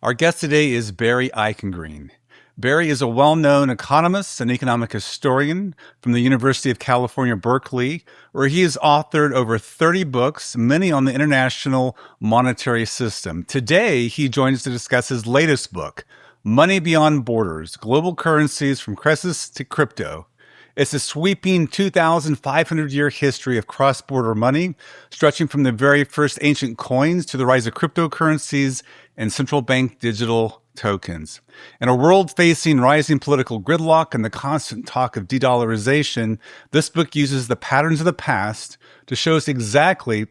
Our guest today is Barry Eichengreen. Barry is a well-known economist and economic historian from the University of California, Berkeley, where he has authored over 30 books, many on the international monetary system. Today, he joins to discuss his latest book, Money Beyond Borders, Global Currencies from Croesus to Crypto. It's a sweeping 2,500-year history of cross-border money, stretching from the very first ancient coins to the rise of cryptocurrencies and central bank digital tokens. In a world facing rising political gridlock and the constant talk of de-dollarization, this book uses the patterns of the past to show us exactly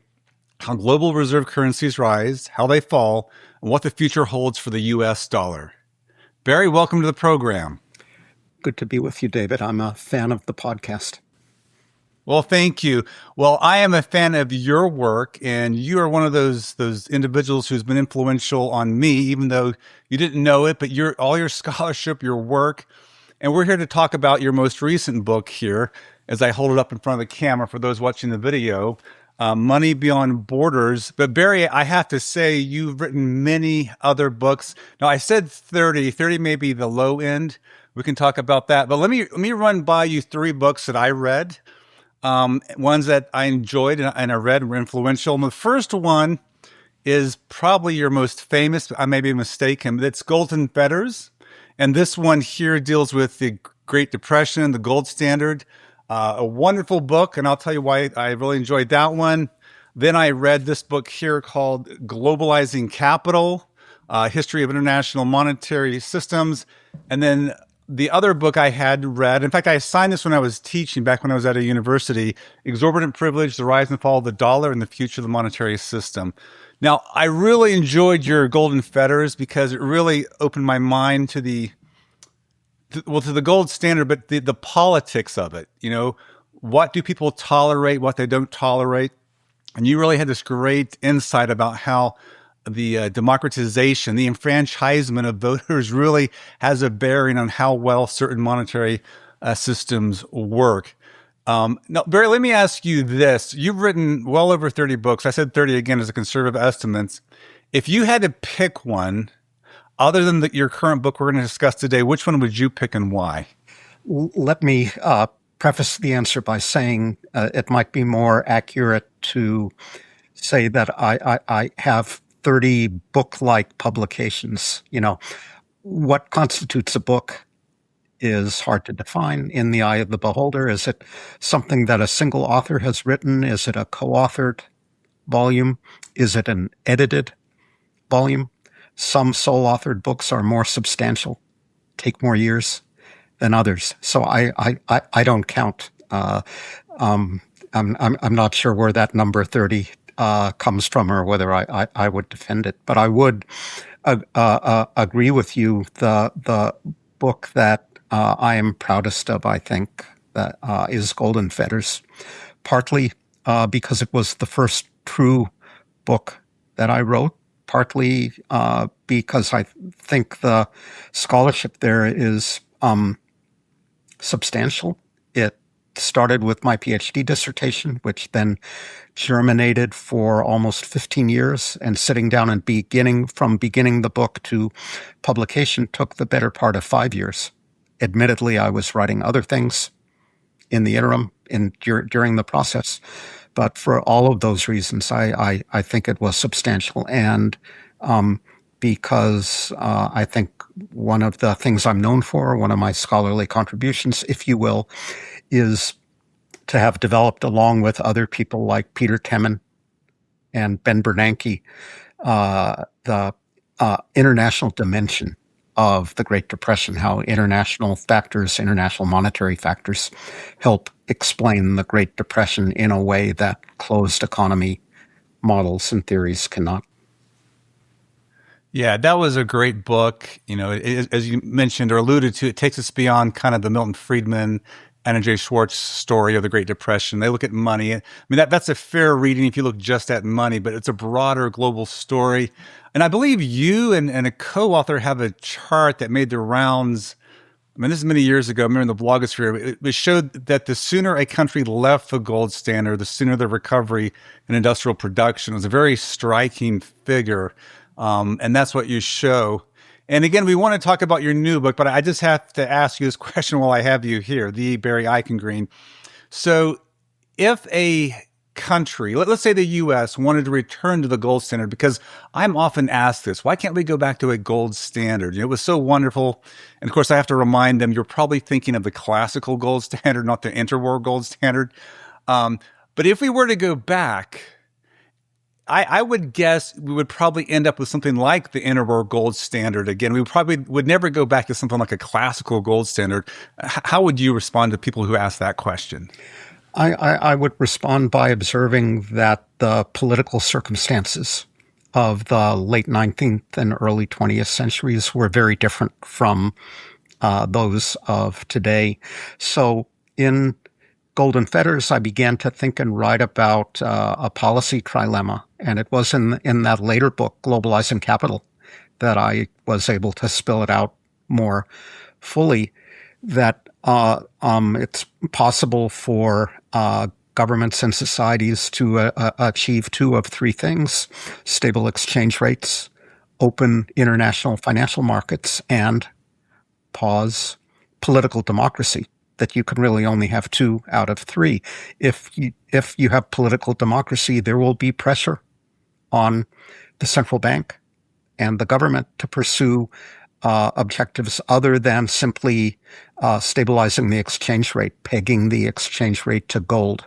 how global reserve currencies rise, how they fall, and what the future holds for the U.S. dollar. Barry, welcome to the program. Good to be with you, David. I'm a fan of the podcast. Well, thank you. Well, I am a fan of your work, and you are one of those individuals who's been influential on me, even though you didn't know it, but all your scholarship, your work. And we're here to talk about your most recent book here, as I hold it up in front of the camera for those watching the video, Money Beyond Borders. But Barry, I have to say, you've written many other books. Now, I said 30 may be the low end. We can talk about that. But let me run by you 3 books that I read, ones that I enjoyed and I read were influential. And the first one is probably your most famous. I may be mistaken, but it's Golden Fetters. And this one here deals with the Great Depression, the gold standard. A wonderful book, and I'll tell you why I really enjoyed that one. Then I read this book here called Globalizing Capital, History of International Monetary Systems. And then the other book I had read, in fact, I assigned this when I was teaching back when I was at a university, Exorbitant Privilege, The Rise and Fall of the Dollar and the Future of the Monetary System. Now, I really enjoyed your Golden Fetters because it really opened my mind to the gold standard, but the politics of it. You know, what do people tolerate, what they don't tolerate? And you really had this great insight about how the democratization, the enfranchisement of voters really has a bearing on how well certain monetary systems work. Now, Barry, let me ask you this. You've written well over 30 books. I said 30 again as a conservative estimate. If you had to pick one, other than your current book we're going to discuss today, which one would you pick and why? Let me preface the answer by saying it might be more accurate to say that I have 30 book-like publications. You know, what constitutes a book is hard to define in the eye of the beholder. Is it something that a single author has written? Is it a co-authored volume? Is it an edited volume? Some sole-authored books are more substantial, take more years than others. So I don't count. I'm not sure where that number 30 comes from or whether I would defend it. But I would agree with you. The book that I am proudest of, I think, that is Golden Fetters, partly because it was the first true book that I wrote, partly because I think the scholarship there is substantial. It started with my PhD dissertation, which then germinated for almost 15 years, and sitting down and beginning the book to publication took the better part of 5 years. Admittedly, I was writing other things in the interim during the process. But for all of those reasons, I think it was substantial. And because I think one of the things I'm known for, one of my scholarly contributions, if you will, is to have developed, along with other people like Peter Temin and Ben Bernanke, the international dimension of the Great Depression, how international factors, international monetary factors help explain the Great Depression in a way that closed economy models and theories cannot. Yeah, that was a great book. You know, as you mentioned or alluded to, it takes us beyond kind of the Milton Friedman, Anna J. Schwartz story of the Great Depression. They look at money. I mean, that's a fair reading if you look just at money, but it's a broader global story. And I believe you and a co-author have a chart that made the rounds. I mean, this is many years ago. I remember in the blogosphere, it showed that the sooner a country left the gold standard, the sooner the recovery in industrial production. It was a very striking figure. And that's what you show. And again, we want to talk about your new book, but I just have to ask you this question while I have you here, the Barry Eichengreen. So if a country, let's say the US, wanted to return to the gold standard, because I'm often asked this, why can't we go back to a gold standard? It was so wonderful. And of course, I have to remind them, you're probably thinking of the classical gold standard, not the interwar gold standard. But if we were to go back, I would guess we would probably end up with something like the interwar gold standard again. We probably would never go back to something like a classical gold standard. How would you respond to people who ask that question? I would respond by observing that the political circumstances of the late 19th and early 20th centuries were very different from those of today. So in Golden Fetters, I began to think and write about a policy trilemma. And it was in that later book, Globalizing Capital, that I was able to spill it out more fully, that it's possible for governments and societies to achieve two of three things: stable exchange rates, open international financial markets, and pause political democracy. That you can really only have two out of three. If you have political democracy, there will be pressure on the central bank and the government to pursue objectives other than simply stabilizing the exchange rate, pegging the exchange rate to gold,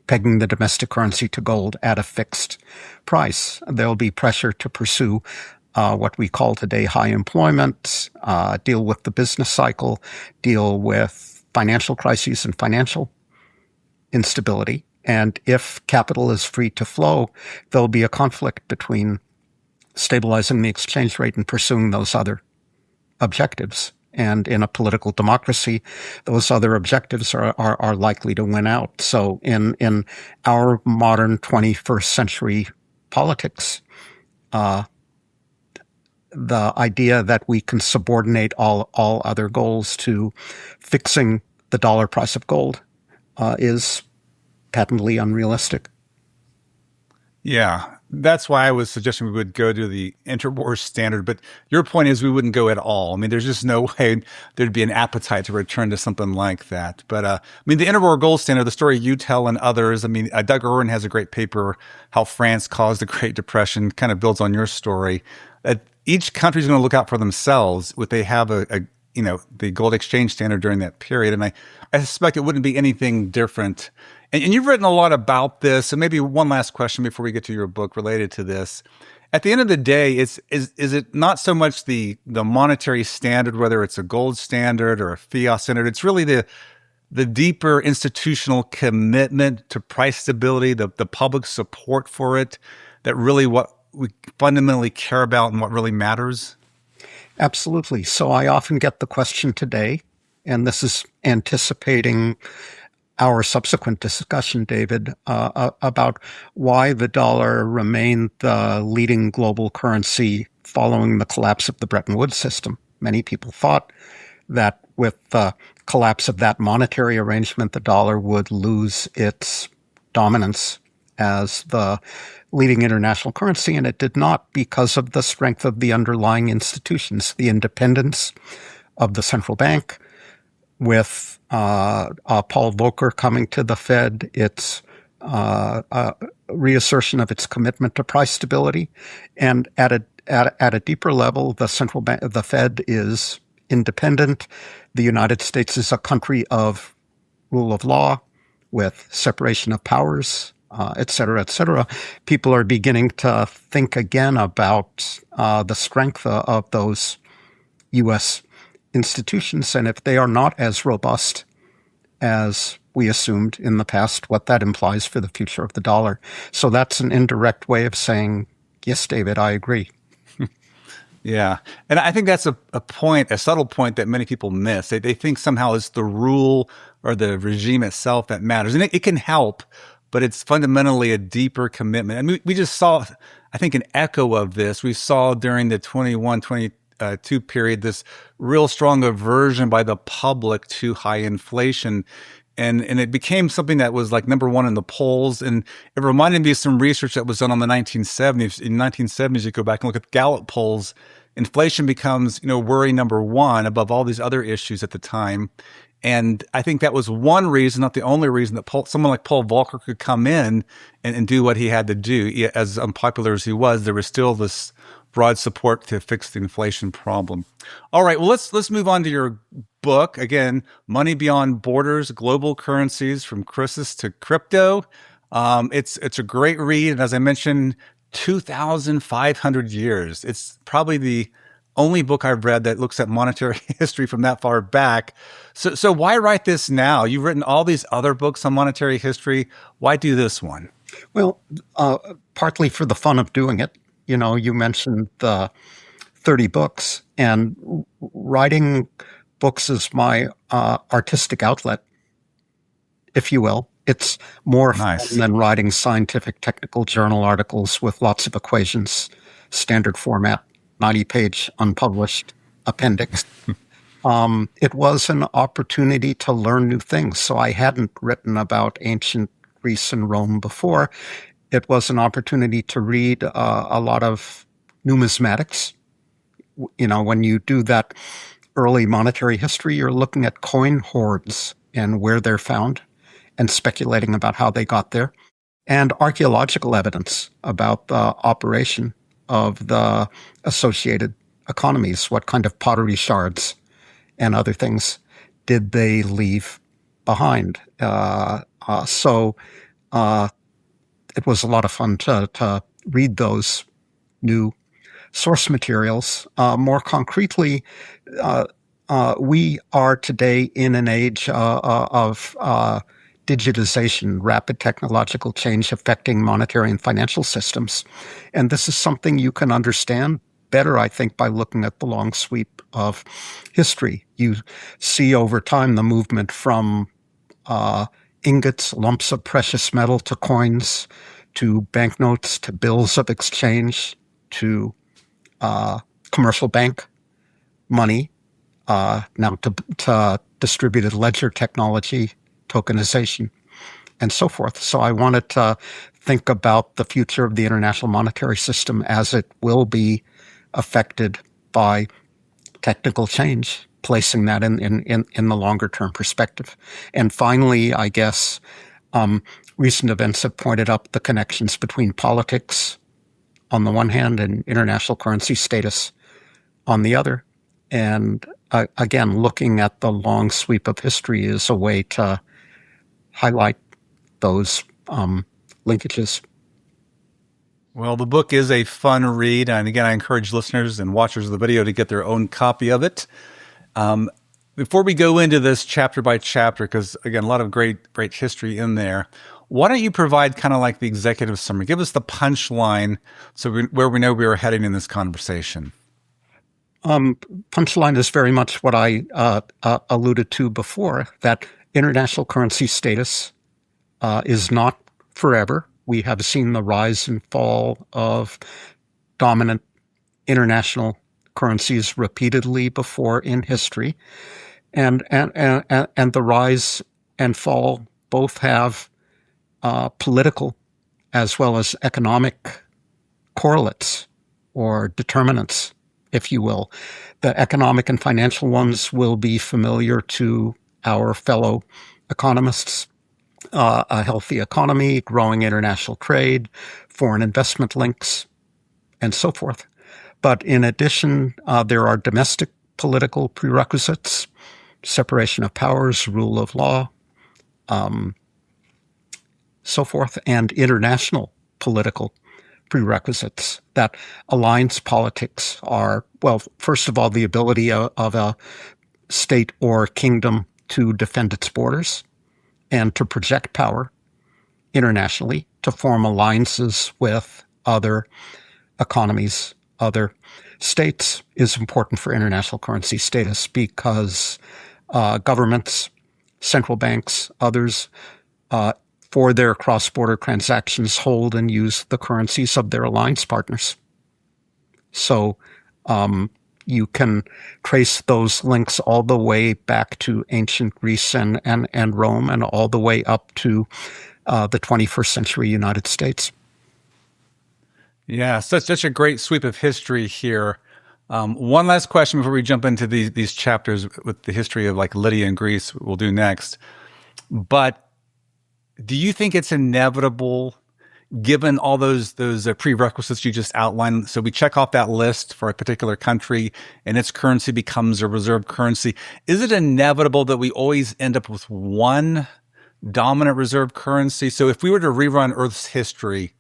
pegging the domestic currency to gold at a fixed price. There'll be pressure to pursue what we call today high employment, deal with the business cycle, deal with financial crises and financial instability. And if capital is free to flow, there'll be a conflict between stabilizing the exchange rate and pursuing those other objectives. And in a political democracy, those other objectives are likely to win out. So in our modern 21st century politics, the idea that we can subordinate all other goals to fixing the dollar price of gold is patently unrealistic. Yeah, that's why I was suggesting we would go to the interwar standard. But your point is we wouldn't go at all. I mean, there's just no way there'd be an appetite to return to something like that. But I mean, the interwar gold standard, the story you tell and others. I mean, Doug Irwin has a great paper, How France Caused the Great Depression, kind of builds on your story. Each country is going to look out for themselves if they have the gold exchange standard during that period. And I suspect it wouldn't be anything different. And you've written a lot about this. So maybe one last question before we get to your book related to this. At the end of the day, is it not so much the monetary standard, whether it's a gold standard or a fiat standard? It's really the deeper institutional commitment to price stability, the public support for it, that really what we fundamentally care about and what really matters? Absolutely. So I often get the question today, and this is anticipating our subsequent discussion, David, about why the dollar remained the leading global currency following the collapse of the Bretton Woods system. Many people thought that with the collapse of that monetary arrangement, the dollar would lose its dominance as the leading international currency, and it did not, because of the strength of the underlying institutions, the independence of the central bank, with Paul Volcker coming to the Fed, its reassertion of its commitment to price stability, and at a deeper level, the central bank, the Fed, is independent. The United States is a country of rule of law with separation of powers, et cetera, et cetera. People are beginning to think again about the strength of those U.S. institutions, and if they are not as robust as we assumed in the past, what that implies for the future of the dollar. So that's an indirect way of saying, yes, David, I agree. Yeah. And I think that's a point, a subtle point that many people miss. They think somehow it's the rule or the regime itself that matters. And it can help, but it's fundamentally a deeper commitment. And we just saw, I think, an echo of this. We saw during the 21-22 period, this real strong aversion by the public to high inflation. and it became something that was like number one in the polls. And it reminded me of some research that was done on the 1970s. In 1970s, you go back and look at Gallup polls, inflation becomes, worry number one above all these other issues at the time. And I think that was one reason, not the only reason, that someone like Paul Volcker could come in and do what he had to do. As unpopular as he was, there was still this broad support to fix the inflation problem. All right, well, let's move on to your book. Again, Money Beyond Borders, Global Currencies from Croesus to Crypto. It's a great read. And as I mentioned, 2,500 years. It's probably the only book I've read that looks at monetary history from that far back. So why write this now? You've written all these other books on monetary history. Why do this one? Well, partly for the fun of doing it. You mentioned the 30 books, and writing books is my artistic outlet, if you will. It's more Nice. fun than writing scientific technical journal articles with lots of equations, standard format, 90-page unpublished appendix. It was an opportunity to learn new things. So I hadn't written about ancient Greece and Rome before. It was an opportunity to read a lot of numismatics. When you do that early monetary history, you're looking at coin hoards and where they're found and speculating about how they got there, and archaeological evidence about the operation of the associated economies. What kind of pottery shards and other things did they leave behind? So it was a lot of fun to read those new source materials. More concretely, we are today in an age of digitization, rapid technological change affecting monetary and financial systems. And this is something you can understand better, I think, by looking at the long sweep of history. You see over time the movement from ingots, lumps of precious metal, to coins, to banknotes, to bills of exchange, to commercial bank money, now to distributed ledger technology, tokenization, and so forth. So I wanted to think about the future of the international monetary system as it will be affected by technical change, placing that in the longer term perspective. And finally, I guess, recent events have pointed up the connections between politics on the one hand and international currency status on the other. And again, looking at the long sweep of history is a way to highlight those linkages. Well, the book is a fun read. And again, I encourage listeners and watchers of the video to get their own copy of it. Before we go into this chapter by chapter, because again, a lot of great history in there, why don't you provide kind of like the executive summary? Give us the punchline where we know we are heading in this conversation. Punchline is very much what I alluded to before, that international currency status is not forever. We have seen the rise and fall of dominant international currencies repeatedly before in history, and the rise and fall both have political as well as economic correlates or determinants, if you will. The economic and financial ones will be familiar to our fellow economists. A healthy economy, growing international trade, foreign investment links, and so forth. But in addition, there are domestic political prerequisites, separation of powers, rule of law, so forth, and international political prerequisites. That alliance politics are, well, first of all, the ability of a state or kingdom to defend its borders and to project power internationally, to form alliances with other economies, other states, is important for international currency status, because governments, central banks, others, for their cross-border transactions, hold and use the currencies of their alliance partners. So you can trace those links all the way back to ancient Greece and Rome, and all the way up to the 21st century United States. Yeah, such a great sweep of history here. One last question before we jump into these chapters with the history of like Lydia and Greece. We'll do next. But do you think it's inevitable, given all those prerequisites you just outlined? So we check off that list for a particular country, and its currency becomes a reserve currency. Is it inevitable that we always end up with one dominant reserve currency? So if we were to rerun Earth's history,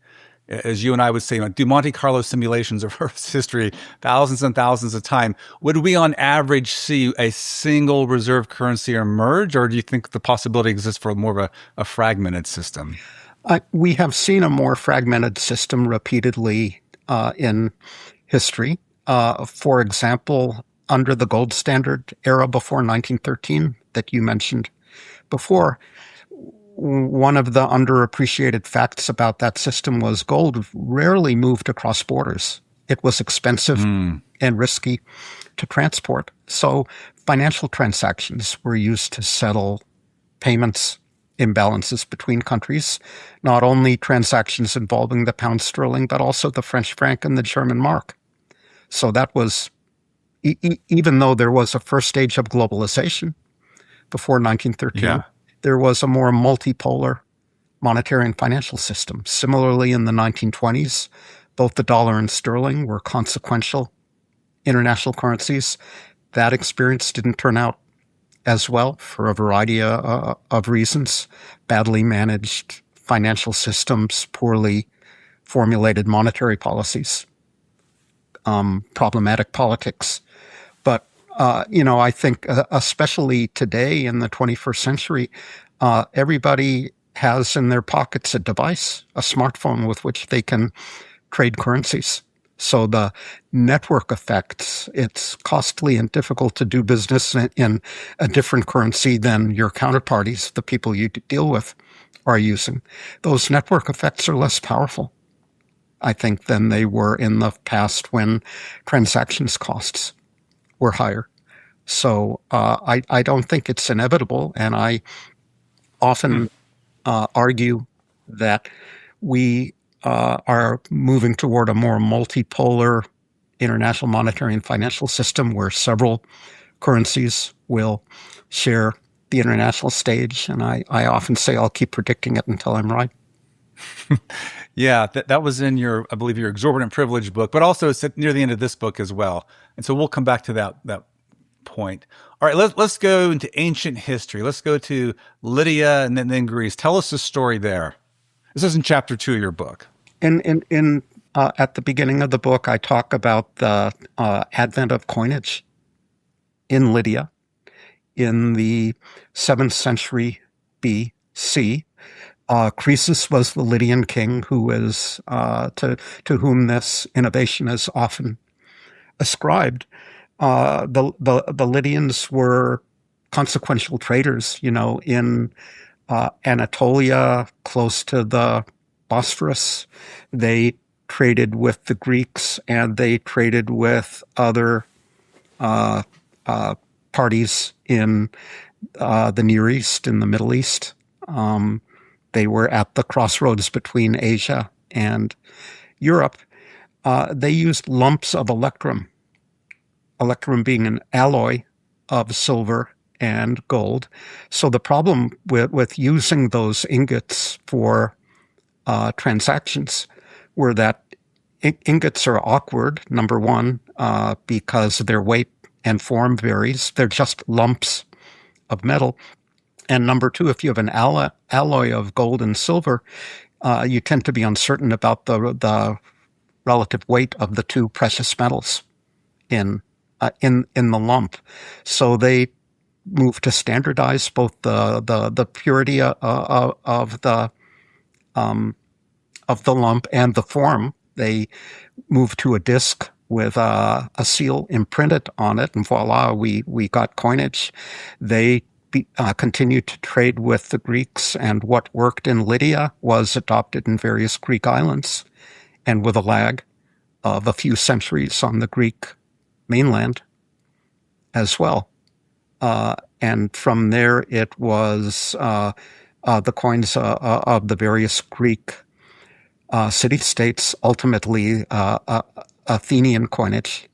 as you and I would say, do Monte Carlo simulations of Earth's history thousands and thousands of time, would we on average see a single reserve currency emerge, or do you think the possibility exists for more of a fragmented system? We have seen a more fragmented system repeatedly in history. For example, under the gold standard era before 1913 that you mentioned before, one of the underappreciated facts about that system was gold rarely moved across borders. It was expensive and risky to transport. So financial transactions were used to settle payments imbalances between countries, not only transactions involving the pound sterling, but also the French franc and the German mark. So that was, even though there was a first stage of globalization before 1913, there was a more multipolar monetary and financial system. Similarly, in the 1920s, both the dollar and sterling were consequential international currencies. That experience didn't turn out as well for a variety of reasons: badly managed financial systems, poorly formulated monetary policies, problematic politics. But, I think especially today in the 21st century, everybody has in their pockets a device, a smartphone with which they can trade currencies. So the network effects, it's costly and difficult to do business in a different currency than your counterparties, the people you deal with, are using. Those network effects are less powerful, I think, than they were in the past when transactions costs were higher. So I don't think it's inevitable, and I often argue that we are moving toward a more multipolar international monetary and financial system where several currencies will share the international stage. And I often say I'll keep predicting it until I'm right. Yeah, that was in I believe your Exorbitant Privilege book, but also it's near the end of this book as well. And so we'll come back to that point. All right, let's go into ancient history. Let's go to Lydia and then Greece. Tell us the story there. This is in chapter 2 of your book. At the beginning of the book, I talk about the advent of coinage in Lydia in the 7th century BC. Croesus was the Lydian king who is to whom this innovation is often ascribed. The Lydians were consequential traders, in Anatolia, close to the Bosphorus. They traded with the Greeks, and they traded with other parties in the Near East, in the Middle East. They were at the crossroads between Asia and Europe. They used lumps of electrum being an alloy of silver and gold. So the problem with using those ingots for transactions were that ingots are awkward, number one, because their weight and form varies. They're just lumps of metal. And number two, if you have an alloy of gold and silver, you tend to be uncertain about the relative weight of the two precious metals in the lump. So they moved to standardize both the purity of the lump and the form. They moved to a disc with a seal imprinted on it, and voila, we got coinage. They continued to trade with the Greeks, and what worked in Lydia was adopted in various Greek islands, and with a lag of a few centuries on the Greek mainland as well. And from there, it was the coins of the various Greek city-states, ultimately Athenian coinage,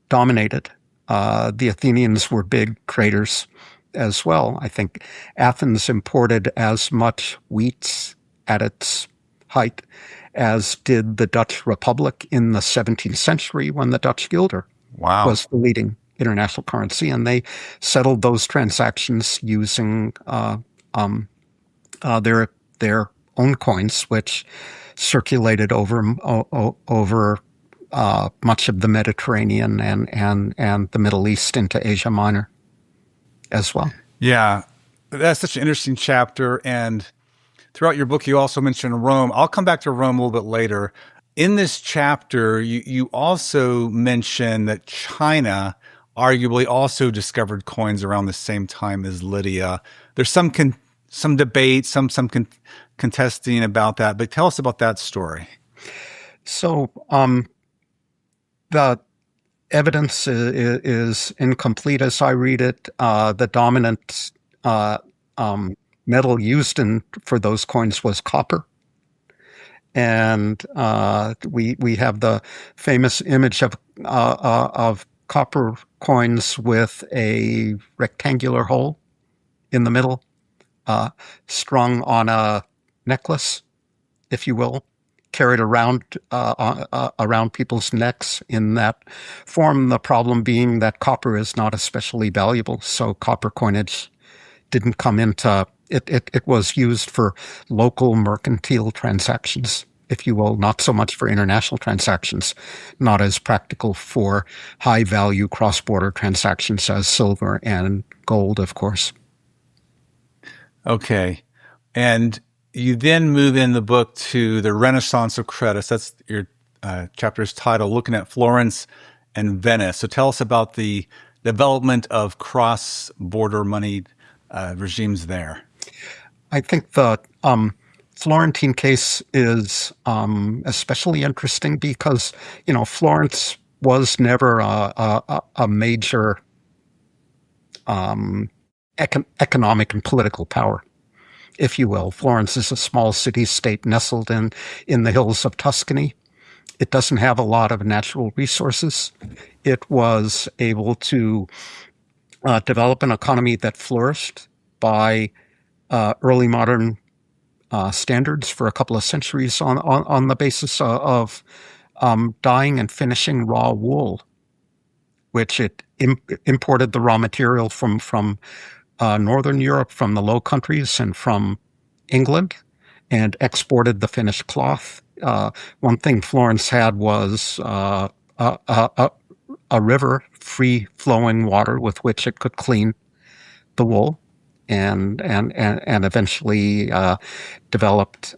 dominated. The Athenians were big traders as well. I think Athens imported as much wheat at its height as did the Dutch Republic in the 17th century when the Dutch guilder Wow. was the leading international currency, and they settled those transactions using their own coins, which circulated over much of the Mediterranean and the Middle East into Asia Minor as well. Yeah, that's such an interesting chapter. And throughout your book, you also mention Rome. I'll come back to Rome a little bit later. In this chapter, you also mention that China arguably also discovered coins around the same time as Lydia. There's some debate, some contesting about that, but tell us about that story. So the evidence is incomplete as I read it. The dominant metal used for those coins was copper. And we have the famous image of copper coins with a rectangular hole in the middle, strung on a necklace, if you will, carried around people's necks in that form. The problem being that copper is not especially valuable, so copper coinage didn't come into it. It was used for local mercantile transactions, if you will, not so much for international transactions, not as practical for high-value cross-border transactions as silver and gold, of course. Okay. And you then move in the book to the Renaissance of Croesus. That's your chapter's title, looking at Florence and Venice. So tell us about the development of cross-border money regimes there. I think the Florentine case is especially interesting because, Florence was never a major economic and political power, if you will. Florence is a small city-state nestled in the hills of Tuscany. It doesn't have a lot of natural resources. It was able to develop an economy that flourished by early modern standards for a couple of centuries on the basis of dyeing and finishing raw wool, which it imported the raw material from Northern Europe, from the Low Countries, and from England, and exported the finished cloth. One thing Florence had was a river, free-flowing water with which it could clean the wool, and eventually developed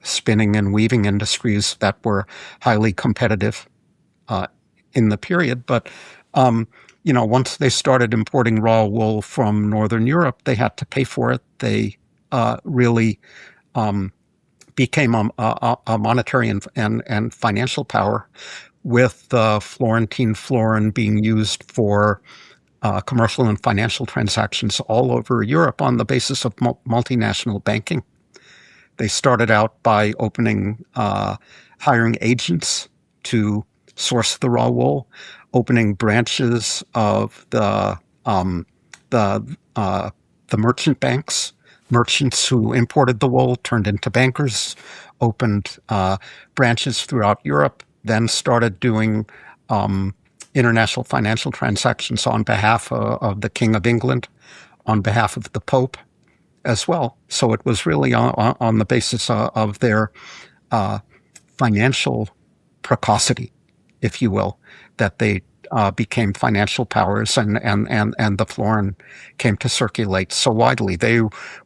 spinning and weaving industries that were highly competitive in the period. But once they started importing raw wool from Northern Europe, they had to pay for it. They really became a monetary and financial power, with the Florentine florin being used for commercial and financial transactions all over Europe on the basis of multinational banking. They started out by hiring agents to source the raw wool, opening branches of the merchant banks. Merchants who imported the wool turned into bankers, opened branches throughout Europe, then started doing international financial transactions on behalf of the King of England, on behalf of the Pope as well. So it was really on the basis of their financial precocity, if you will, that they became financial powers, and the florin came to circulate so widely. They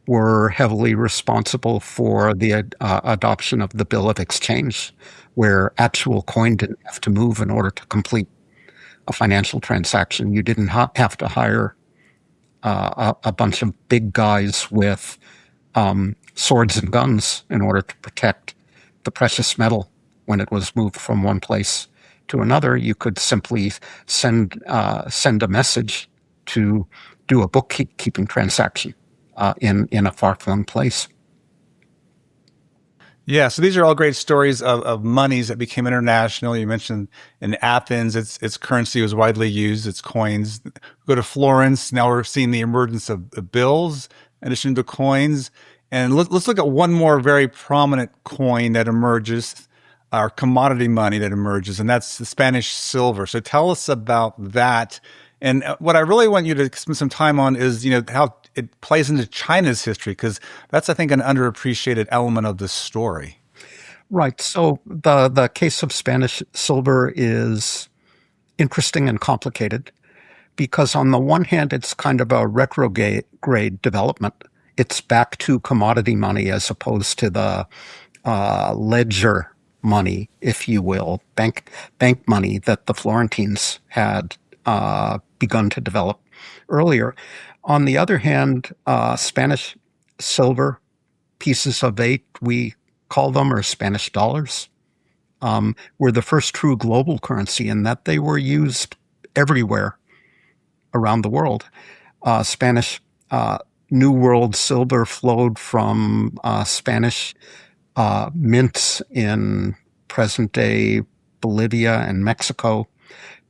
were heavily responsible for the adoption of the Bill of Exchange, where actual coin didn't have to move in order to complete a financial transaction. You didn't have to hire a bunch of big guys with swords and guns in order to protect the precious metal when it was moved from one place to another, you could simply send a message to do a bookkeeping transaction in a far-flung place. Yeah, so these are all great stories of monies that became international. You mentioned in Athens, its currency was widely used, its coins. Go to Florence, now we're seeing the emergence of bills in addition to coins. And let's look at one more very prominent coin that emerges, our commodity money that emerges, and that's the Spanish silver. So tell us about that. And what I really want you to spend some time on is, how it plays into China's history, because that's, I think, an underappreciated element of this story. Right. So the case of Spanish silver is interesting and complicated because on the one hand, it's kind of a retrograde development. It's back to commodity money as opposed to the ledger money, if you will, bank money that the Florentines had begun to develop earlier. On the other hand, Spanish silver pieces of 8, we call them, or Spanish dollars, were the first true global currency in that they were used everywhere around the world. Spanish New World silver flowed from Spanish mints in present-day Bolivia and Mexico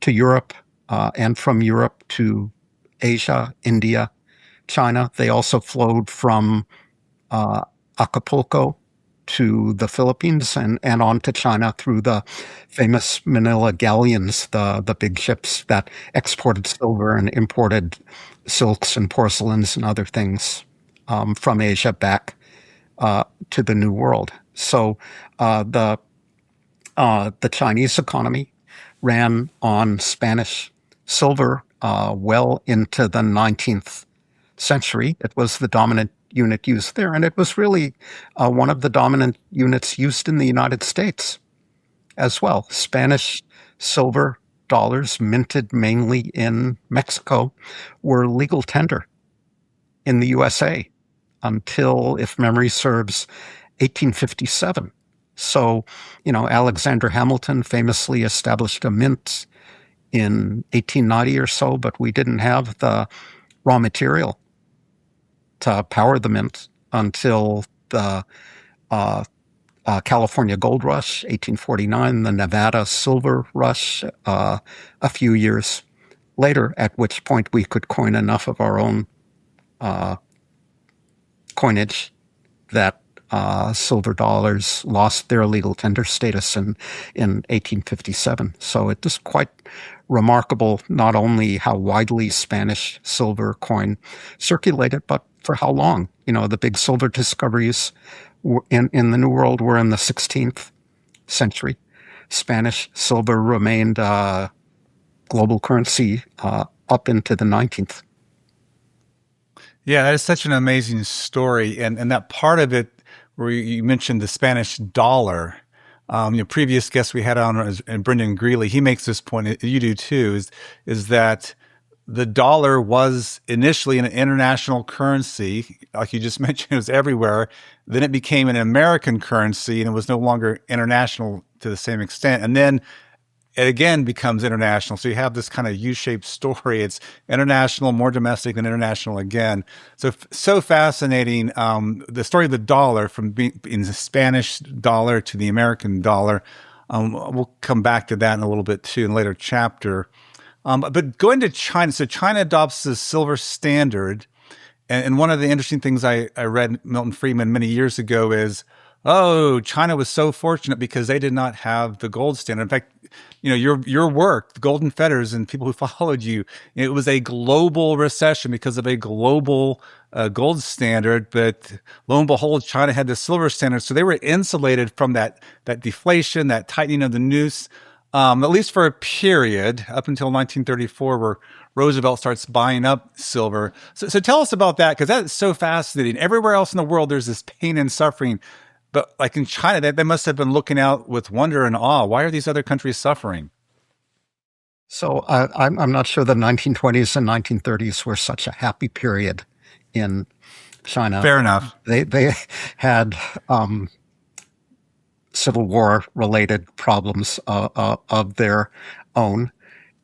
to Europe, and from Europe to Asia, India, China. They also flowed from Acapulco to the Philippines and on to China through the famous Manila galleons, the big ships that exported silver and imported silks and porcelains and other things from Asia back to the New World. So the Chinese economy ran on Spanish silver well into the 19th century. It was the dominant unit used there, and it was really one of the dominant units used in the United States as well. Spanish silver dollars, minted mainly in Mexico, were legal tender in the USA until, if memory serves, 1857. So, Alexander Hamilton famously established a mint in 1890 or so, but we didn't have the raw material to power the mint until the California Gold Rush, 1849, the Nevada Silver Rush, a few years later, at which point we could coin enough of our own coinage that silver dollars lost their legal tender status in 1857. So it is quite remarkable not only how widely Spanish silver coin circulated, but for how long. The big silver discoveries in the New World were in the 16th century. Spanish silver remained global currency up into the 19th. Yeah, that is such an amazing story. And that part of it where you mentioned the Spanish dollar, previous guest we had on is Brendan Greeley. He makes this point, you do too, is that the dollar was initially an international currency. Like you just mentioned, it was everywhere. Then it became an American currency and it was no longer international to the same extent. And then it again becomes international. So you have this kind of U-shaped story. It's international, more domestic, than international again. So fascinating. The story of the dollar from being in the Spanish dollar to the American dollar. We'll come back to that in a little bit too in a later chapter. But going to China, so China adopts the silver standard. And one of the interesting things I read Milton Friedman many years ago is, China was so fortunate because they did not have the gold standard. In fact, your work, the Golden Fetters, and people who followed you, it was a global recession because of a global gold standard. But lo and behold, China had the silver standard, so they were insulated from that deflation, that tightening of the noose, at least for a period up until 1934, where Roosevelt starts buying up silver. So tell us about that, because that's so fascinating. Everywhere else in the world, there's this pain and suffering. But like in China, they must have been looking out with wonder and awe. Why are these other countries suffering? So I'm not sure the 1920s and 1930s were such a happy period in China. Fair enough. They had Civil War related problems of their own.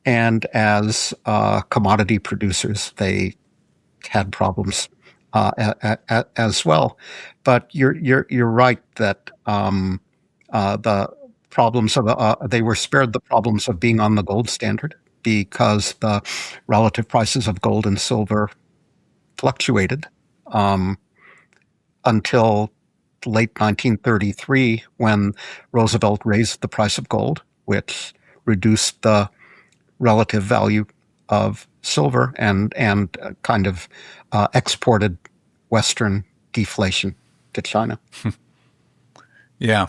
And as commodity producers, they had problems as well. But you're right that the problems of they were spared the problems of being on the gold standard because the relative prices of gold and silver fluctuated um, until late 1933 when Roosevelt raised the price of gold, which reduced the relative value of silver and kind of exported Western deflation to China. Yeah.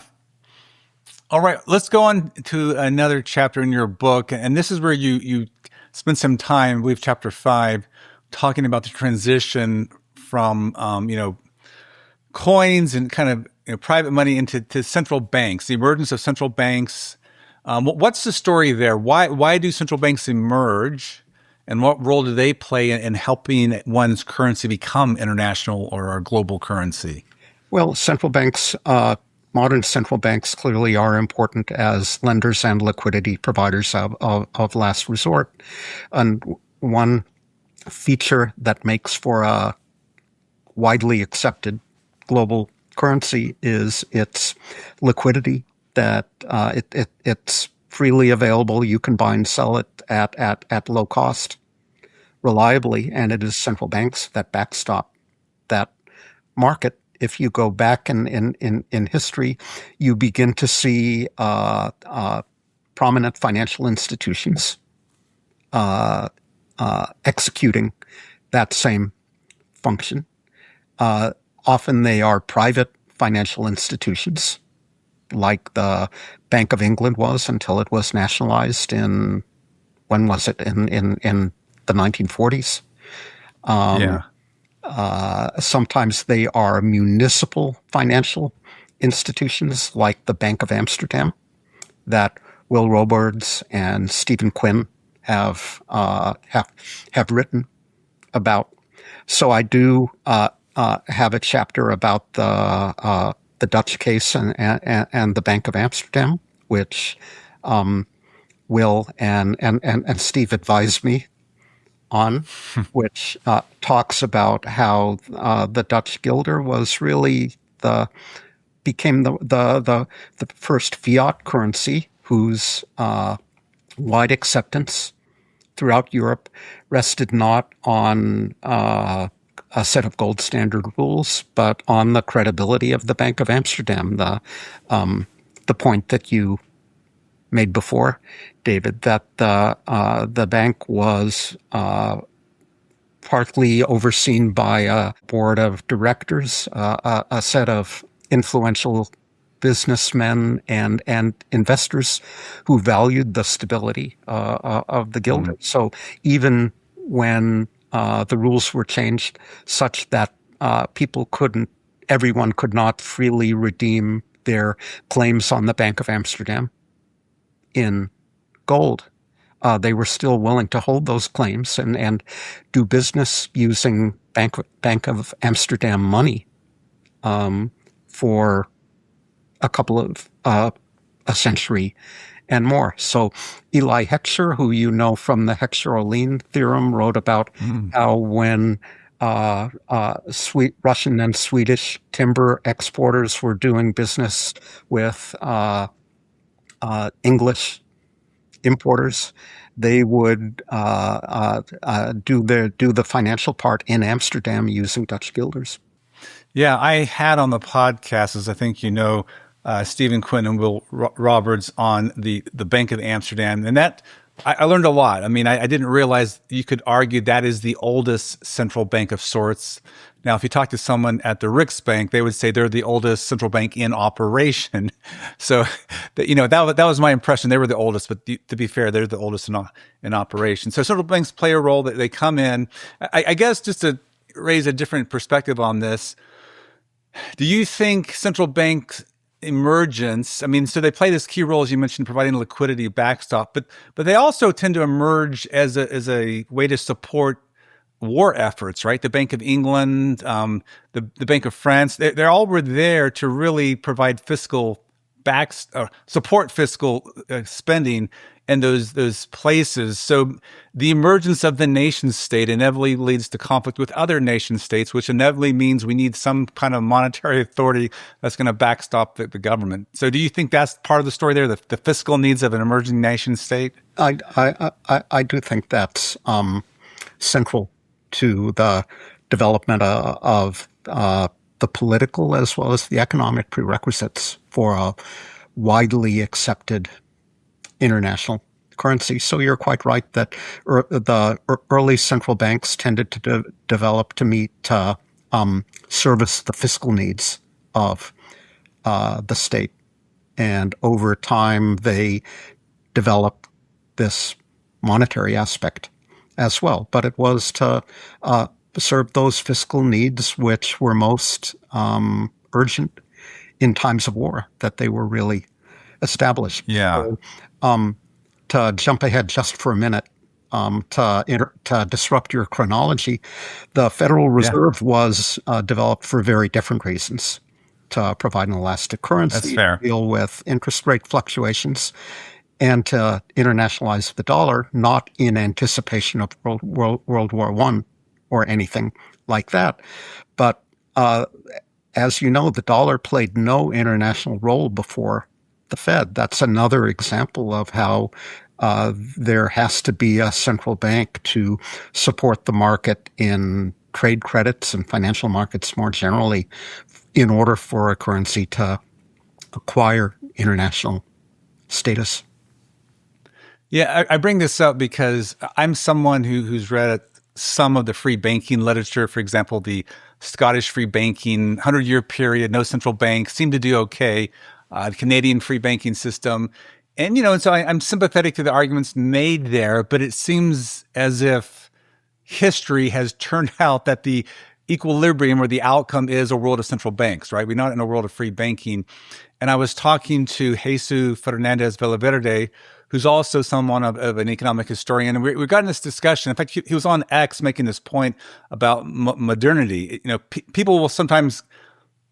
All right, let's go on to another chapter in your book, and this is where you spend some time, I believe, chapter 5, talking about the transition from coins and kind of private money into to central banks, the emergence of central banks. What's the story there? Why do central banks emerge, and what role do they play in helping one's currency become international or a global currency? Well, modern central banks clearly are important as lenders and liquidity providers of last resort. And one feature that makes for a widely accepted global currency is its liquidity, that it's freely available. You can buy and sell it at low cost reliably, and it is central banks that backstop that market. If you go back in history, you begin to see prominent financial institutions executing that same function. Often they are private financial institutions, like the Bank of England was until it was nationalized when was it? In the 1940s. Yeah. Sometimes they are municipal financial institutions like the Bank of Amsterdam that Will Robards and Stephen Quinn have written about. So I do have a chapter about the Dutch case and the Bank of Amsterdam, which Will and Steve advised me on, which talks about how the Dutch guilder was really became the first fiat currency whose wide acceptance throughout Europe rested not on a set of gold standard rules, but on the credibility of the Bank of Amsterdam. The point that you made before, David, that the bank was partly overseen by a board of directors, a set of influential businessmen and investors who valued the stability of the guilder. So even when the rules were changed such that everyone could not freely redeem their claims on the Bank of Amsterdam in gold, they were still willing to hold those claims and do business using Bank of Amsterdam money for a couple of a century and more. So Eli Heckscher, who you know from the Heckscher-Ohlin theorem, wrote about how when Russian and Swedish timber exporters were doing business with English importers, they would do the financial part in Amsterdam using Dutch guilders. Yeah, I had on the podcast, as I think you know, Stephen Quinn and Will Roberts on the Bank of Amsterdam, and that I learned a lot. I mean, I didn't realize you could argue that is the oldest central bank of sorts. Now, if you talk to someone at the Riksbank, they would say they're the oldest central bank in operation. So, that was my impression. They were the oldest, but to be fair, they're the oldest in operation. So central banks play a role. That they come in. I guess just to raise a different perspective on this, do you think central banks emergence, I mean, so they play this key role, as you mentioned, providing liquidity backstop, but they also tend to emerge as a way to support war efforts, right? The Bank of England, the Bank of France, they all were there to really provide fiscal support fiscal spending in those places. So the emergence of the nation state inevitably leads to conflict with other nation states, which inevitably means we need some kind of monetary authority that's going to backstop the government. So do you think that's part of the story there, the fiscal needs of an emerging nation state? I do think that's central to the development of the political as well as the economic prerequisites for a widely accepted international currency. So you're quite right that the early central banks tended to develop to meet service the fiscal needs of the state, and over time they developed this monetary aspect as well. But it was to serve those fiscal needs which were most urgent in times of war that they were really established. Yeah. So, to jump ahead just for a minute, to disrupt your chronology, the Federal Reserve was developed for very different reasons: to provide an elastic currency, to deal with interest rate fluctuations, and to internationalize the dollar, not in anticipation of World War I or anything like that. But as you know, the dollar played no international role before the Fed. That's another example of how there has to be a central bank to support the market in trade credits and financial markets more generally in order for a currency to acquire international status. Yeah, I bring this up because I'm someone who's read some of the free banking literature. For example, the Scottish free banking 100-year period, no central bank, seemed to do okay. The Canadian free banking system. And, and so I'm sympathetic to the arguments made there, but it seems as if history has turned out that the equilibrium or the outcome is a world of central banks, right? We're not in a world of free banking. And I was talking to Jesus Fernandez Villaverde, who's also someone of an economic historian. And we got in this discussion. In fact, he was on X making this point about modernity. People will sometimes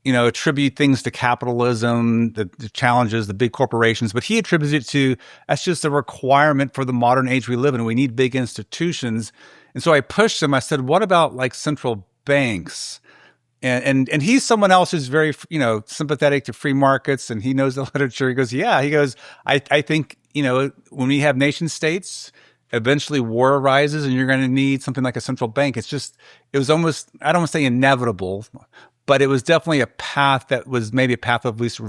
attribute things to capitalism, the challenges, the big corporations, but he attributes it to that's just a requirement for the modern age we live in. We need big institutions. And so I pushed him. I said, what about like central banks? And he's someone else who's very, sympathetic to free markets, and he knows the literature. He goes, I think, when we have nation states, eventually war arises and you're going to need something like a central bank. It was almost, I don't want to say inevitable, but it was definitely a path that was maybe a path of least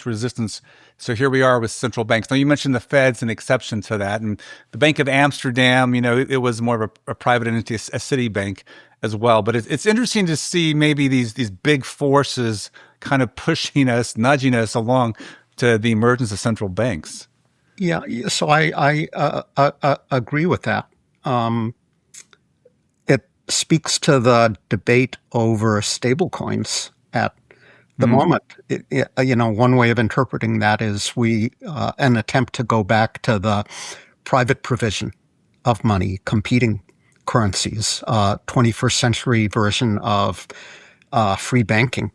resistance. So here we are with central banks. Now, you mentioned the Fed's an exception to that. And the Bank of Amsterdam, it was more of a private entity, a city bank as well. But it's interesting to see maybe these big forces kind of pushing us, nudging us along to the emergence of central banks. Yeah, so I agree with that. It speaks to the debate over stablecoins at the moment. One way of interpreting that is an attempt to go back to the private provision of money, competing currencies, 21st century version of free banking,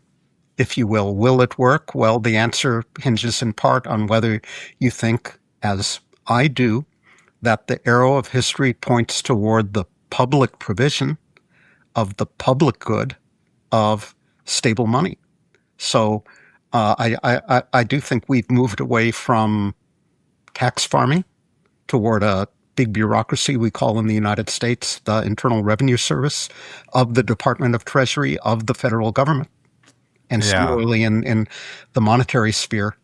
if you will. Will it work? Well, the answer hinges in part on whether you think, as I do, that the arrow of history points toward the public provision of the public good of stable money. So I do think we've moved away from tax farming toward a big bureaucracy we call in the United States the Internal Revenue Service of the Department of Treasury of the federal government. And similarly in the monetary sphere,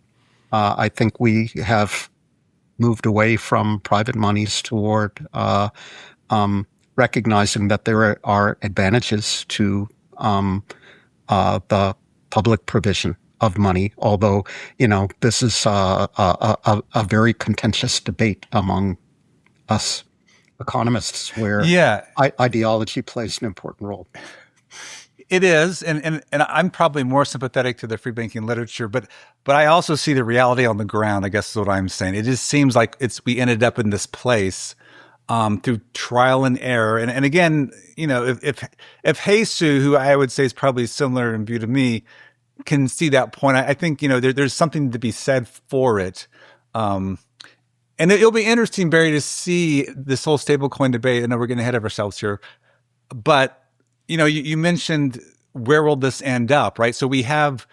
I think we have moved away from private monies toward recognizing that there are advantages to the public provision of money, although, this is a very contentious debate among us economists where ideology plays an important role. It is, and I'm probably more sympathetic to the free banking literature, but I also see the reality on the ground, I guess is what I'm saying. It just seems like we ended up in this place through trial and error. And again, if Jesus, who I would say is probably similar in view to me, can see that point. I think, there's something to be said for it. And it'll be interesting, Barry, to see this whole stablecoin debate. I know we're getting ahead of ourselves here, but you mentioned, where will this end up, right? So we have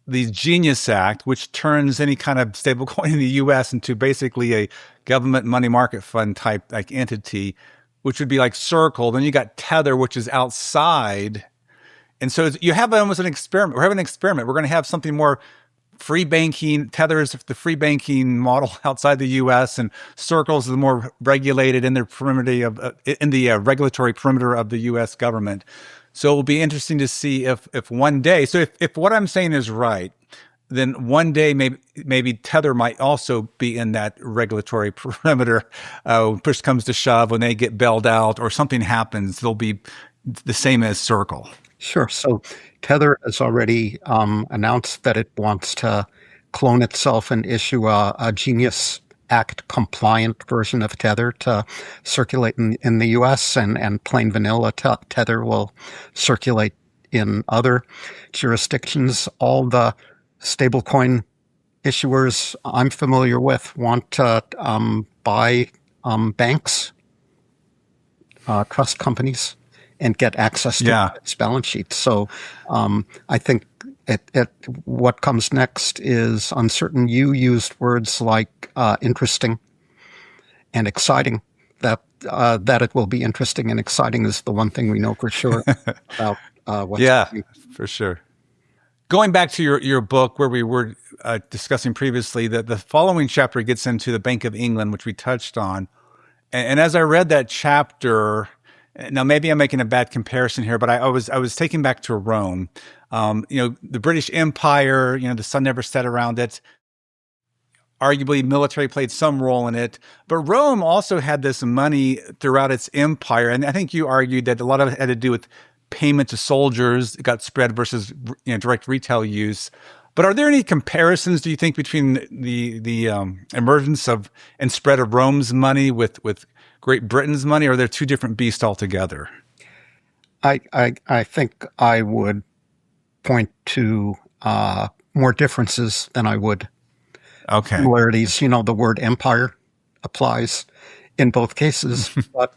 the Genius Act, which turns any kind of stablecoin in the U.S. into basically a government money market fund type like entity, which would be like Circle. Then you got Tether, which is outside. And so you have almost an experiment. We're having an experiment. We're going to have something more free banking. Tether is the free banking model outside the U.S., and Circles is the more regulated in the regulatory perimeter of the U.S. government. So it will be interesting to see if one day. So if what I'm saying is right, then one day maybe Tether might also be in that regulatory perimeter. Push comes to shove, when they get bailed out or something happens, they'll be the same as Circle. Sure. So Tether has already announced that it wants to clone itself and issue a Genius Act compliant version of Tether to circulate in the U.S. and plain vanilla Tether will circulate in other jurisdictions. All the stablecoin issuers I'm familiar with want to buy banks, trust companies, and get access to its balance sheet. So I think what comes next is uncertain. You used words like interesting and exciting. That it will be interesting and exciting is the one thing we know for sure about what's happening. For sure. Going back to your book where we were discussing previously, that the following chapter gets into the Bank of England, which we touched on. And as I read that chapter, now maybe I'm making a bad comparison here, but I was taken back to Rome. The British Empire, the sun never set around it. Arguably, military played some role in it. But Rome also had this money throughout its empire. And I think you argued that a lot of it had to do with payment to soldiers. It got spread versus direct retail use. But are there any comparisons, do you think, between the emergence of and spread of Rome's money with Great Britain's money, or are there two different beasts altogether? I think I would point to more differences than I would similarities. The word empire applies in both cases, but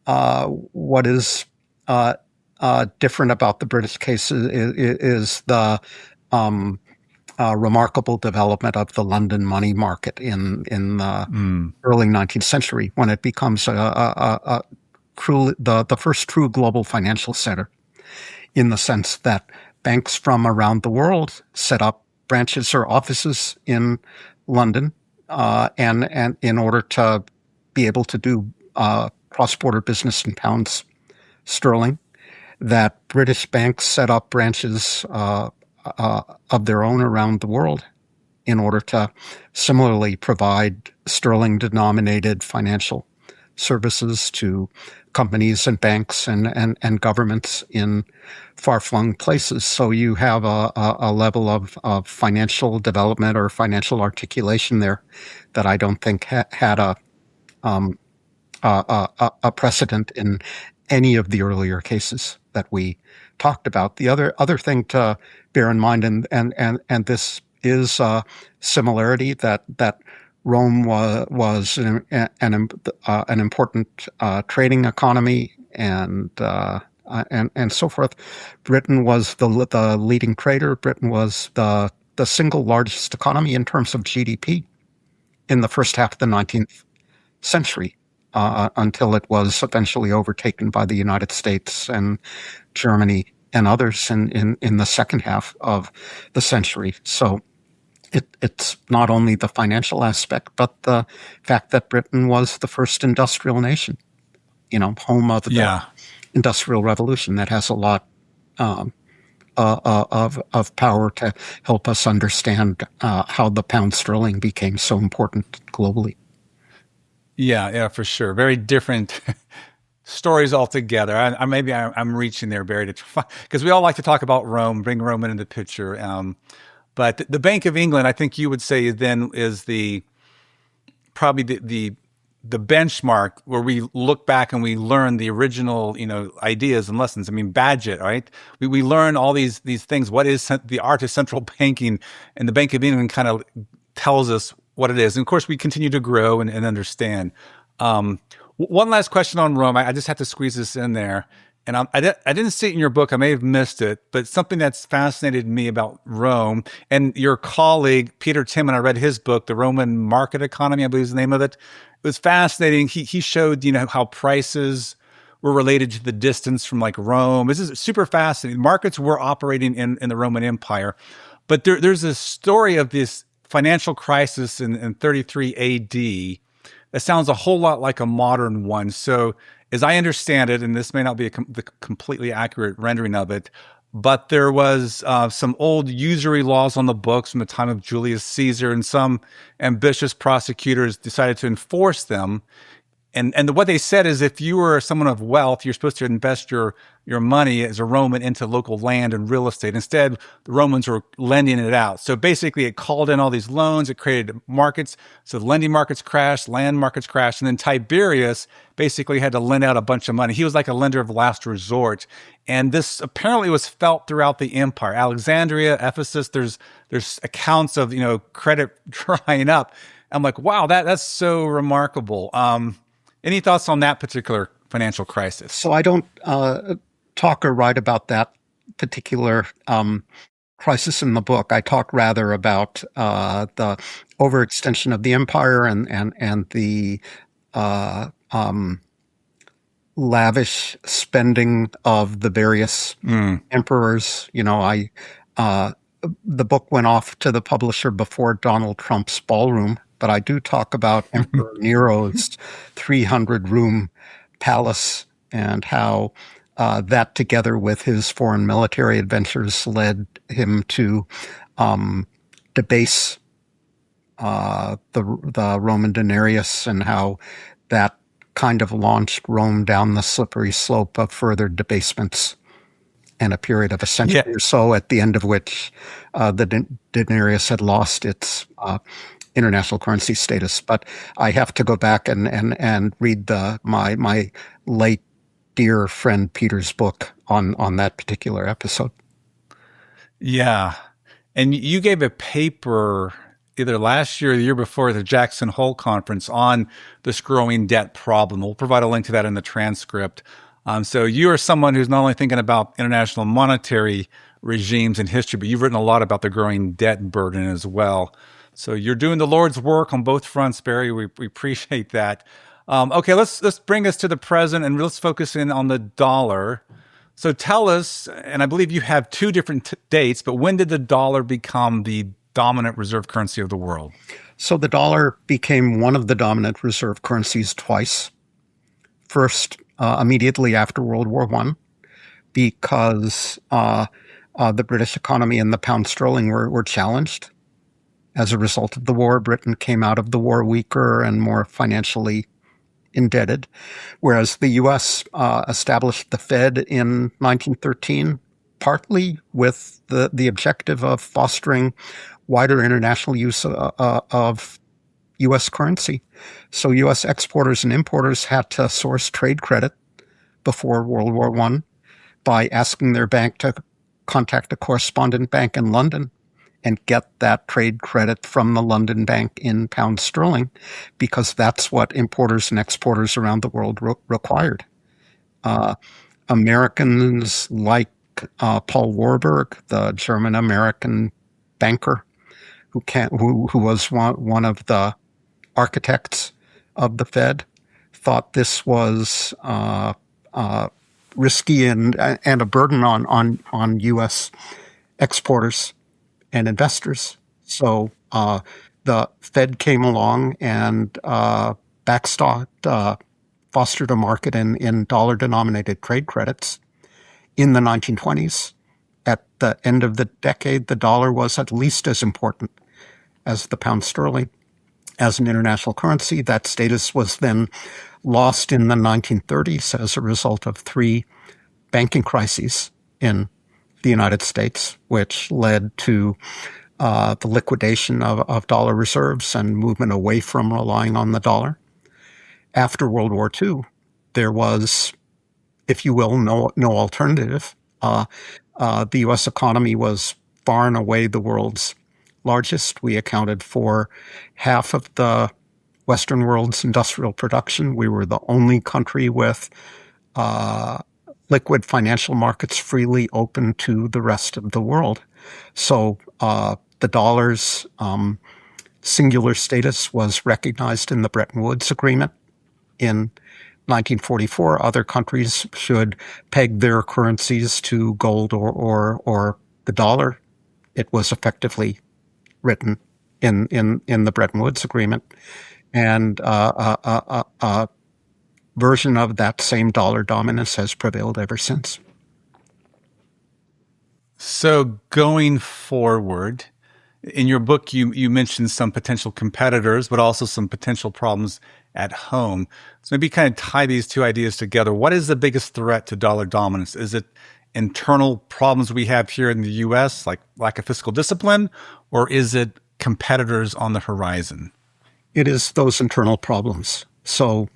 what is different about the British case is the remarkable development of the London money market in the early 19th century, when it becomes the first true global financial center, in the sense that banks from around the world set up branches or offices in London, and in order to be able to do cross-border business in pounds sterling, that British banks set up branches of their own around the world in order to similarly provide sterling-denominated financial services to companies and banks and governments in far-flung places. So you have a level of financial development or financial articulation there that I don't think had a precedent in any of the earlier cases that we talked about. The other thing to bear in mind, and this is a similarity, that Rome was an important trading economy and so forth. Britain was the leading trader. Britain was the single largest economy in terms of GDP in the first half of the 19th century, until it was eventually overtaken by the United States and Germany and others in the second half of the century. So it's not only the financial aspect, but the fact that Britain was the first industrial nation, home of the Industrial Revolution. That has a lot of power to help us understand how the pound sterling became so important globally. Yeah, for sure. Very different stories altogether. I'm reaching there, Barry, because we all like to talk about Rome, bring Rome into the picture. But the Bank of England, I think you would say then, is probably the the benchmark where we look back and we learn the original, ideas and lessons. I mean, Badgett, right? We learn all these things. What is the art of central banking? And the Bank of England kind of tells us what it is. And of course, we continue to grow and understand. One last question on Rome. I just have to squeeze this in there. And I didn't see it in your book. I may have missed it, but something that's fascinated me about Rome and your colleague, Peter Timm, I read his book, The Roman Market Economy, I believe is the name of it. It was fascinating. He showed, how prices were related to the distance from like Rome. This is super fascinating. Markets were operating in the Roman Empire. But there's a story of this financial crisis in 33 AD that sounds a whole lot like a modern one. So as I understand it, and this may not be the completely accurate rendering of it, but there was some old usury laws on the books from the time of Julius Caesar, and some ambitious prosecutors decided to enforce them. And what they said is if you were someone of wealth, you're supposed to invest your money as a Roman into local land and real estate. Instead, the Romans were lending it out. So basically, it called in all these loans. It created markets. So the lending markets crashed, land markets crashed. And then Tiberius basically had to lend out a bunch of money. He was like a lender of last resort. And this apparently was felt throughout the empire. Alexandria, Ephesus, there's accounts of, credit drying up. I'm like, wow, that's so remarkable. Any thoughts on that particular financial crisis? So I don't talk or write about that particular crisis in the book. I talk rather about the overextension of the empire and the lavish spending of the various emperors. The book went off to the publisher before Donald Trump's ballroom, but I do talk about Emperor Nero's 300-room palace and how that, together with his foreign military adventures, led him to debase the Roman denarius, and how that kind of launched Rome down the slippery slope of further debasements, and a period of a century or so, at the end of which the denarius had lost its international currency status. But I have to go back and read my late dear friend Peter's book on that particular episode. Yeah. And you gave a paper either last year or the year before at the Jackson Hole conference on this growing debt problem. We'll provide a link to that in the transcript. So you are someone who's not only thinking about international monetary regimes and history, but you've written a lot about the growing debt burden as well. So you're doing the Lord's work on both fronts, Barry. We appreciate that. Okay, let's bring us to the present and let's focus in on the dollar. So tell us, and I believe you have two different dates, but when did the dollar become the dominant reserve currency of the world? So the dollar became one of the dominant reserve currencies twice. First, immediately after World War I, because the British economy and the pound sterling were challenged. As a result of the war, Britain came out of the war weaker and more financially indebted, whereas the U.S. Established the Fed in 1913, partly with the objective of fostering wider international use of U.S. currency. So U.S. exporters and importers had to source trade credit before World War I by asking their bank to contact a correspondent bank in London and get that trade credit from the London bank in pound sterling, because that's what importers and exporters around the world required. Americans like Paul Warburg, the German-American banker, who was one of the architects of the Fed, thought this was risky and a burden on U.S. exporters and investors. So the Fed came along and backstopped, fostered a market in dollar-denominated trade credits in the 1920s. At the end of the decade, the dollar was at least as important as the pound sterling as an international currency. That status was then lost in the 1930s as a result of three banking crises in the United States, which led to the liquidation of dollar reserves and movement away from relying on the dollar. after World War II, there was, if you will, no alternative. The U.S. economy was far and away the world's largest. We accounted for half of the Western world's industrial production. We were the only country with liquid financial markets freely open to the rest of the world. So the dollar's singular status was recognized in the Bretton Woods Agreement in 1944. Other countries should peg their currencies to gold or the dollar. It was effectively written in the Bretton Woods Agreement. And a version of that same dollar dominance has prevailed ever since. So going forward, in your book, you mentioned some potential competitors, but also some potential problems at home. So maybe kind of tie these two ideas together. What is the biggest threat to dollar dominance? Is it internal problems we have here in the U.S., like lack of fiscal discipline, or is it competitors on the horizon? It is those internal problems. So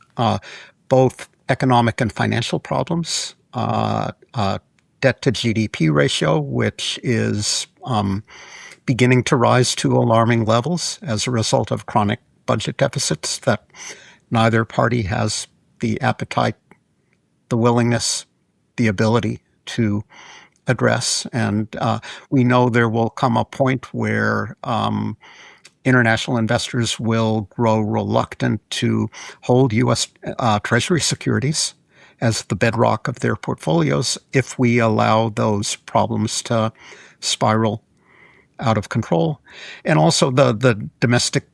both economic and financial problems, debt to GDP ratio, which is beginning to rise to alarming levels as a result of chronic budget deficits that neither party has the appetite, the willingness, the ability to address. And we know there will come a point where international investors will grow reluctant to hold U.S. Treasury securities as the bedrock of their portfolios if we allow those problems to spiral out of control. And also the domestic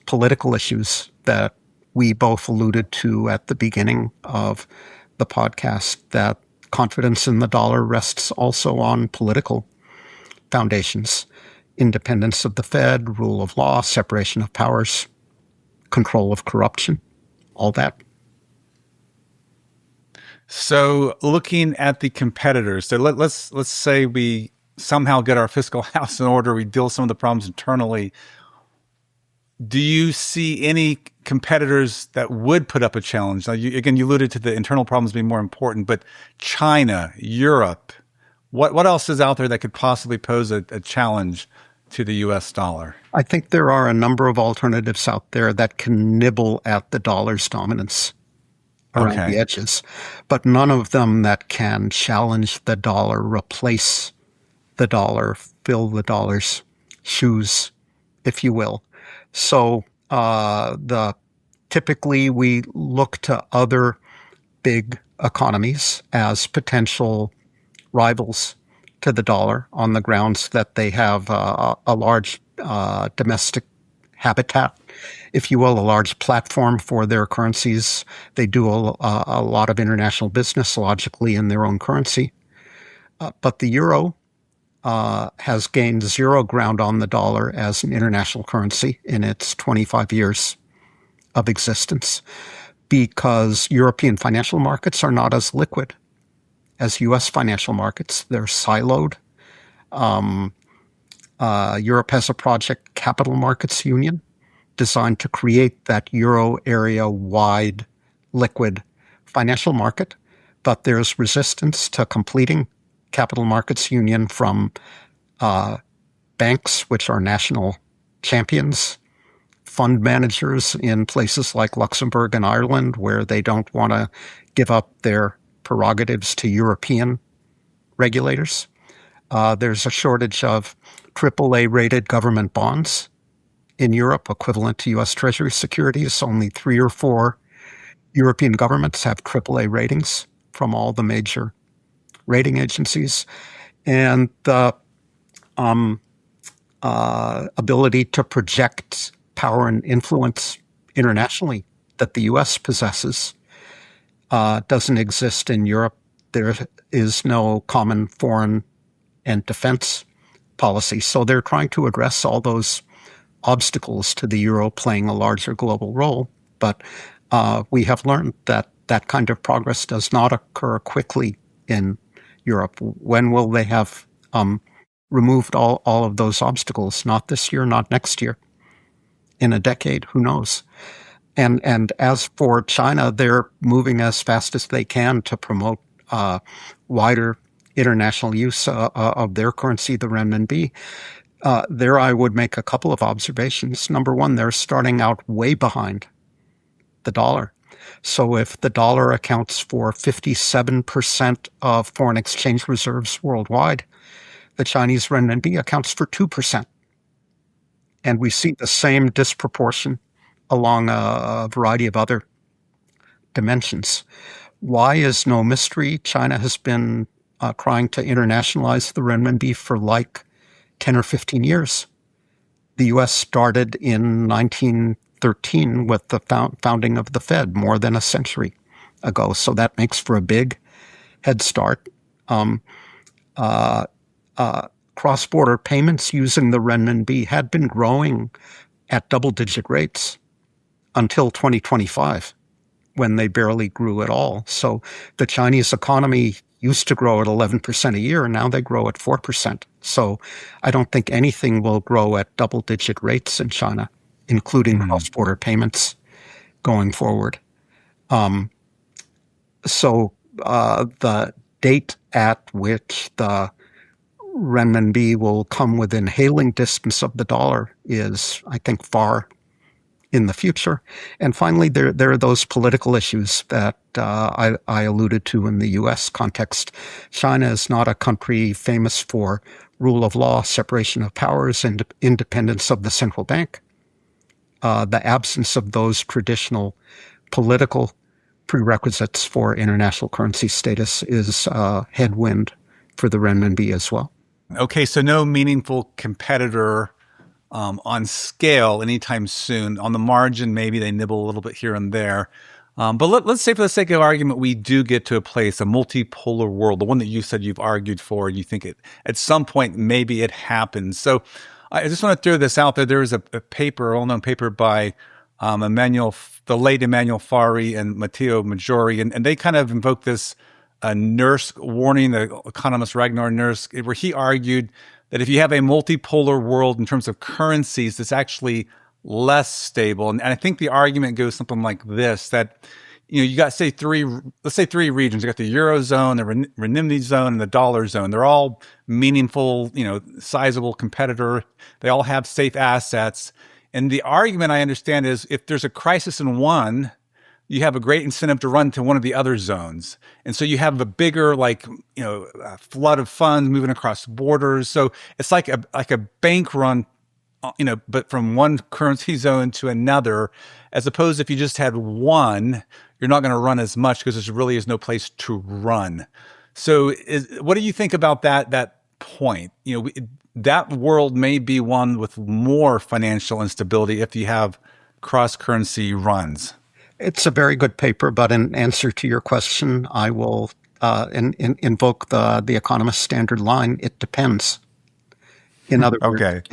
political issues that we both alluded to at the beginning of the podcast, that confidence in the dollar rests also on political foundations. Independence of the Fed, rule of law, separation of powers, control of corruption, all that. So looking at the competitors, so let's say we somehow get our fiscal house in order, we deal with some of the problems internally. Do you see any competitors that would put up a challenge? Now, you alluded to the internal problems being more important, but China, Europe, what else is out there that could possibly pose a challenge to the U.S. dollar? I think there are a number of alternatives out there that can nibble at the dollar's dominance around the edges, but none of them that can challenge the dollar, replace the dollar, fill the dollar's shoes, if you will. So typically we look to other big economies as potential rivals to the dollar on the grounds that they have a large domestic habitat, if you will, a large platform for their currencies. They do a lot of international business, logically, in their own currency. But the euro has gained zero ground on the dollar as an international currency in its 25 years of existence because European financial markets are not as liquid as U.S. financial markets. They're siloed. Europe has a project, Capital Markets Union, designed to create that euro area-wide liquid financial market, but there's resistance to completing Capital Markets Union from banks, which are national champions, fund managers in places like Luxembourg and Ireland, where they don't want to give up their prerogatives to European regulators. There's a shortage of AAA-rated government bonds in Europe, equivalent to U.S. Treasury securities. Only 3 or 4 European governments have AAA ratings from all the major rating agencies. And the ability to project power and influence internationally that the U.S. possesses doesn't exist in Europe. There is no common foreign and defense policy. So they're trying to address all those obstacles to the euro playing a larger global role. But we have learned that that kind of progress does not occur quickly in Europe. When will they have removed all of those obstacles? Not this year, not next year. In a decade, who knows? And as for China, they're moving as fast as they can to promote wider international use of their currency, the renminbi. There I would make a couple of observations. Number one, they're starting out way behind the dollar. So if the dollar accounts for 57% of foreign exchange reserves worldwide, the Chinese renminbi accounts for 2%. And we see the same disproportion along a variety of other dimensions. Why is no mystery. China has been trying to internationalize the renminbi for like 10 or 15 years. The U.S. started in 1913 with the founding of the Fed more than a century ago. So that makes for a big head start. Cross-border payments using the renminbi had been growing at double-digit rates until 2025, when they barely grew at all. So the Chinese economy used to grow at 11% a year, and now they grow at 4%. So I don't think anything will grow at double-digit rates in China, including cross-border payments going forward. So the date at which the renminbi will come within hailing distance of the dollar is, I think, far in the future. And finally, there are those political issues that I alluded to in the U.S. context. China is not a country famous for rule of law, separation of powers, and independence of the central bank. The absence of those traditional political prerequisites for international currency status is a headwind for the renminbi as well. Okay, so no meaningful competitor on scale anytime soon. On the margin, maybe they nibble a little bit here and there. But let's say for the sake of argument, we do get to a place, a multipolar world, the one that you said you've argued for, you think at some point maybe it happens. So I just want to throw this out there. There is a paper, a well-known paper by the late Emmanuel Fari and Matteo Maggiore, and they kind of invoke this nurse warning, the economist Ragnar Nurse, where he argued that if you have a multipolar world in terms of currencies, it's actually less stable. And I think the argument goes something like this, that you got, let's say three regions. You got the Eurozone, the renminbi zone, and the dollar zone. They're all meaningful, sizable competitor. They all have safe assets. And the argument I understand is if there's a crisis in one, you have a great incentive to run to one of the other zones. And so you have a bigger, flood of funds moving across borders. So it's like a bank run, but from one currency zone to another, as opposed to if you just had one, you're not going to run as much because there really is no place to run. So what do you think about that point? That world may be one with more financial instability if you have cross-currency runs. It's a very good paper, but in answer to your question, I will invoke the Economist standard line. It depends. In other words,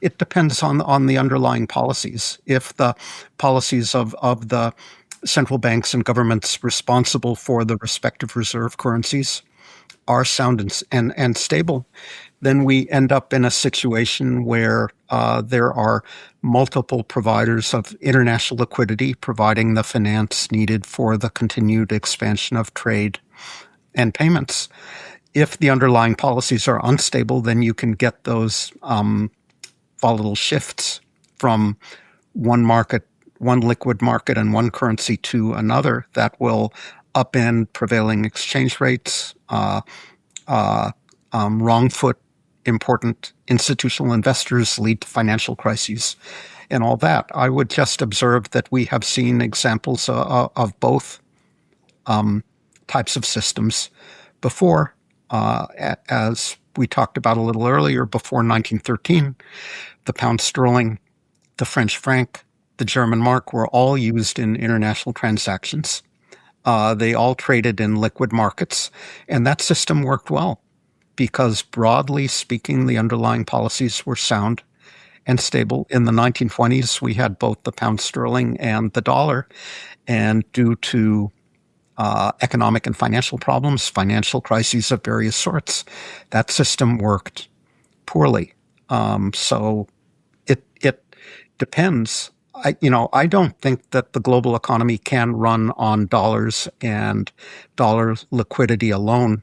it depends on the underlying policies. If the policies of the central banks and governments responsible for the respective reserve currencies are sound and stable, then we end up in a situation where there are multiple providers of international liquidity providing the finance needed for the continued expansion of trade and payments. If the underlying policies are unstable, then you can get those volatile shifts from one market, one liquid market and one currency to another that will upend prevailing exchange rates, wrong foot important institutional investors, lead to financial crises, and all that. I would just observe that we have seen examples of both types of systems before. As we talked about a little earlier, before 1913, the pound sterling, the French franc, the German mark were all used in international transactions. They all traded in liquid markets, and that system worked well because, broadly speaking, the underlying policies were sound and stable. In the 1920s, we had both the pound sterling and the dollar, and due to economic and financial problems, financial crises of various sorts, that system worked poorly. So it depends I don't think that the global economy can run on dollars and dollar liquidity alone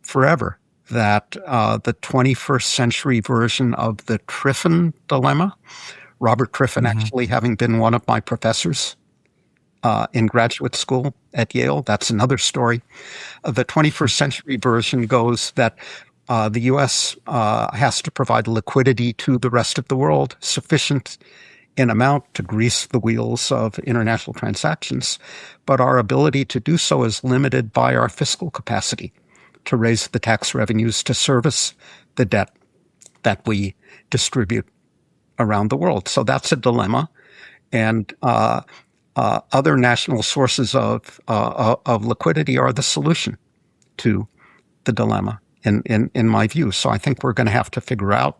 forever. That the 21st century version of the Triffin dilemma, Robert Triffin Hmm. actually having been one of my professors in graduate school at Yale, that's another story. The 21st century version goes that the U.S. Has to provide liquidity to the rest of the world sufficient in amount to grease the wheels of international transactions, but our ability to do so is limited by our fiscal capacity to raise the tax revenues to service the debt that we distribute around the world. So that's a dilemma. And other national sources of liquidity are the solution to the dilemma, in my view. So I think we're going to have to figure out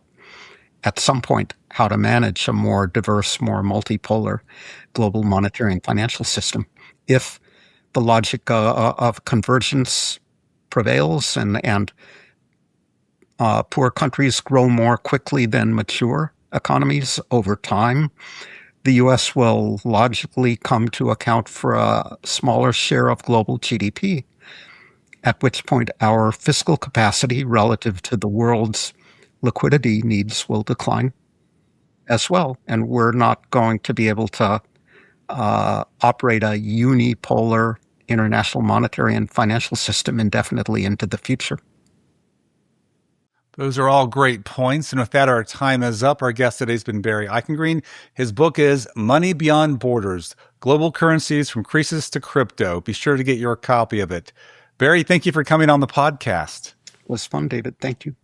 at some point how to manage a more diverse, more multipolar global monetary and financial system. If the logic of convergence prevails and poor countries grow more quickly than mature economies over time, the U.S. will logically come to account for a smaller share of global GDP, at which point our fiscal capacity relative to the world's liquidity needs will decline as well. And we're not going to be able to operate a unipolar international monetary and financial system indefinitely into the future. Those are all great points. And with that, our time is up. Our guest today has been Barry Eichengreen. His book is Money Beyond Borders, Global Currencies from Croesus to Crypto. Be sure to get your copy of it. Barry, thank you for coming on the podcast. It was fun, David. Thank you.